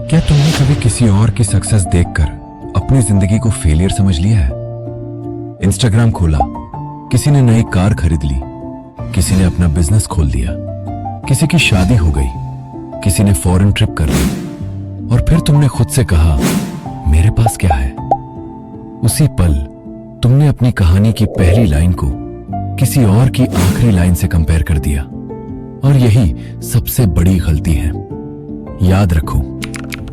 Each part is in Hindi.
क्या तुमने कभी किसी और की सक्सेस देखकर अपनी जिंदगी को फेलियर समझ लिया है? इंस्टाग्राम खोला, किसी ने नई कार खरीद ली, किसी ने अपना बिजनेस खोल दिया, किसी की शादी हो गई, किसी ने फॉरेन ट्रिप कर ली, और फिर तुमने खुद से कहा, मेरे पास क्या है? उसी पल तुमने अपनी कहानी की पहली लाइन को किसी और की आखिरी लाइन से कंपेयर कर दिया, और यही सबसे बड़ी गलती है। याद रखो,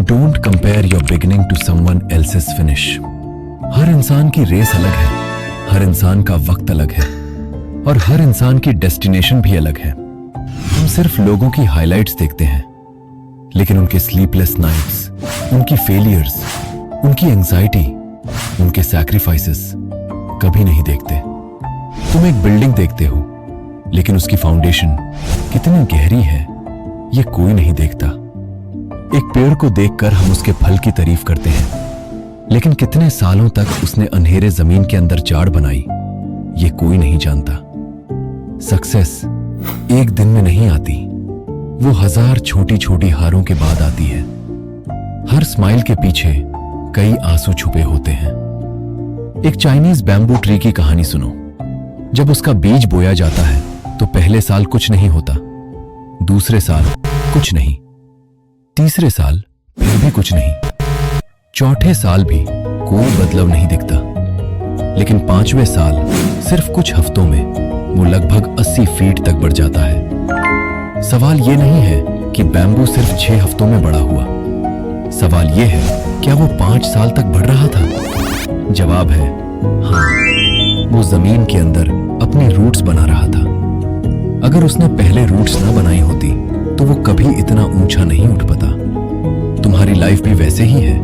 don't compare your beginning to someone else's finish. हर इंसान की रेस अलग है, हर इंसान का वक्त अलग है, और हर इंसान की डेस्टिनेशन भी अलग है। हम सिर्फ लोगों की हाइलाइट्स देखते हैं, लेकिन उनके स्लीपलेस नाइट्स, उनकी फेलियर्स, उनकी एंजाइटी, उनके सैक्रिफाइसेस कभी नहीं देखते। तुम एक बिल्डिंग देखते हो, लेकिन उसकी फाउंडेशन कितनी गहरी है ये कोई नहीं देखता। एक पेड़ को देखकर हम उसके फल की तारीफ करते हैं, लेकिन कितने सालों तक उसने अंधेरे जमीन के अंदर जाड़ बनाई ये कोई नहीं जानता। सक्सेस एक दिन में नहीं आती, वो 1000 छोटी छोटी हारों के बाद आती है। हर स्माइल के पीछे कई आंसू छुपे होते हैं। एक चाइनीज बैम्बू ट्री की कहानी सुनो। जब उसका बीज बोया जाता है तो पहले साल कुछ नहीं होता, दूसरे साल कुछ नहीं, तीसरे साल फिर भी कुछ नहीं, चौथे साल भी कोई बदलाव नहीं दिखता, लेकिन 5वें साल सिर्फ कुछ हफ्तों में वो लगभग 80 फीट तक बढ़ जाता है। सवाल ये नहीं है कि बैम्बू सिर्फ 6 हफ्तों में बड़ा हुआ, सवाल ये है, क्या वो 5 साल तक बढ़ रहा था? जवाब है हाँ। वो जमीन के अंदर अपनी रूट्स बना रहा था। अगर उसने पहले रूट्स ना बनाई होती तो वो कभी इतना ऊंचा नहीं उठ पाता। तुम्हारी लाइफ भी वैसे ही है।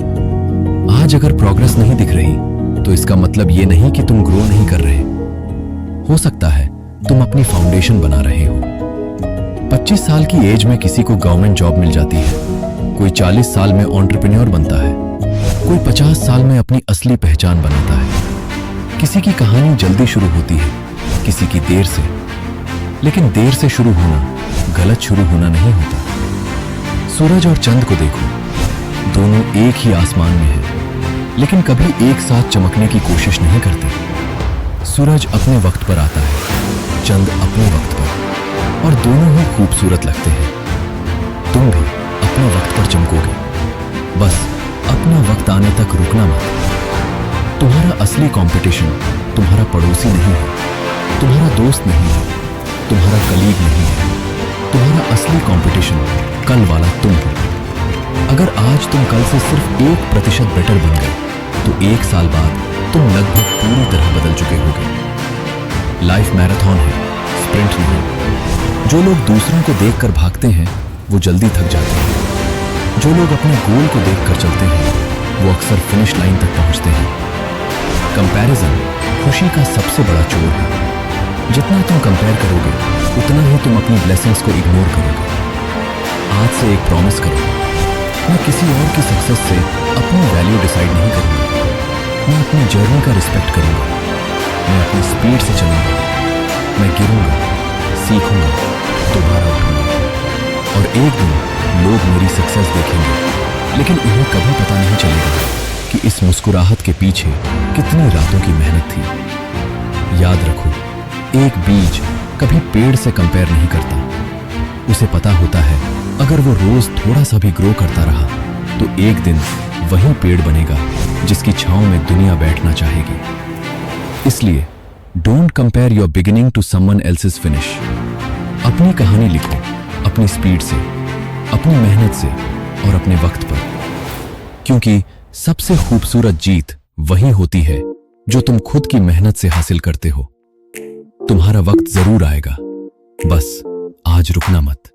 आज अगर प्रोग्रेस नहीं दिख रही तो इसका मतलब ये नहीं कि तुम ग्रो नहीं कर रहे। हो सकता है तुम अपनी फाउंडेशन बना रहे हो। 25 साल की एज में किसी को गवर्नमेंट जॉब मिल जाती है, कोई 40 साल में एंटरप्रेन्योर बनता है, कोई 50 साल में अपनी असली पहचान बनाता है। किसी की कहानी जल्दी शुरू होती है, किसी की देर से, लेकिन देर से शुरू होना गलत शुरू होना नहीं होता। सूरज और चंद को देखो, दोनों एक ही आसमान में हैं, लेकिन कभी एक साथ चमकने की कोशिश नहीं करते। सूरज अपने वक्त पर आता है, चंद अपने वक्त पर, और दोनों ही खूबसूरत लगते हैं। तुम भी अपने वक्त पर चमकोगे, बस अपना वक्त आने तक रुकना मत। तुम्हारा असली कंपटीशन तुम्हारा पड़ोसी नहीं है, तुम्हारा दोस्त नहीं है, तुम्हारा कलीग नहीं है। तुम्हारा असली कंपटीशन कल वाला तुम हो। अगर आज तुम कल से सिर्फ 1% बेटर बन गए तो 1 साल बाद तुम लगभग पूरी तरह बदल चुके होगे। लाइफ मैराथन है, स्प्रिंट नहीं। जो लोग दूसरों को देखकर भागते हैं वो जल्दी थक जाते हैं। जो लोग अपने गोल को देखकर चलते हैं वो अक्सर फिनिश लाइन तक पहुंचते हैं। कंपैरिजन खुशी का सबसे बड़ा चोर है। जितना तुम कंपेयर करोगे उतना ही तुम अपनी ब्लेसिंग्स को इग्नोर करोगे। आज से एक प्रॉमिस करो, मैं किसी और की सक्सेस से अपनी वैल्यू डिसाइड नहीं करूंगा। मैं अपनी जर्नी का रिस्पेक्ट करूंगा। मैं अपनी स्पीड से चलूंगा। मैं गिरूंगा, सीखूंगा, दोबारा उठूंगा, और एक दिन लोग मेरी सक्सेस देखेंगे, लेकिन उन्हें कभी पता नहीं चलेगा कि इस मुस्कुराहट के पीछे कितनी रातों की मेहनत थी। याद रखो, एक बीज कभी पेड़ से कंपेयर नहीं करता। उसे पता होता है अगर वो रोज थोड़ा सा भी ग्रो करता रहा तो एक दिन वही पेड़ बनेगा जिसकी छांव में दुनिया बैठना चाहेगी। इसलिए don't compare your beginning to someone else's finish. अपनी कहानी लिखो, अपनी स्पीड से, अपनी मेहनत से, और अपने वक्त पर, क्योंकि सबसे खूबसूरत जीत वही होती है जो तुम खुद की मेहनत से हासिल करते हो। तुम्हारा वक्त जरूर आएगा, बस आज रुकना मत।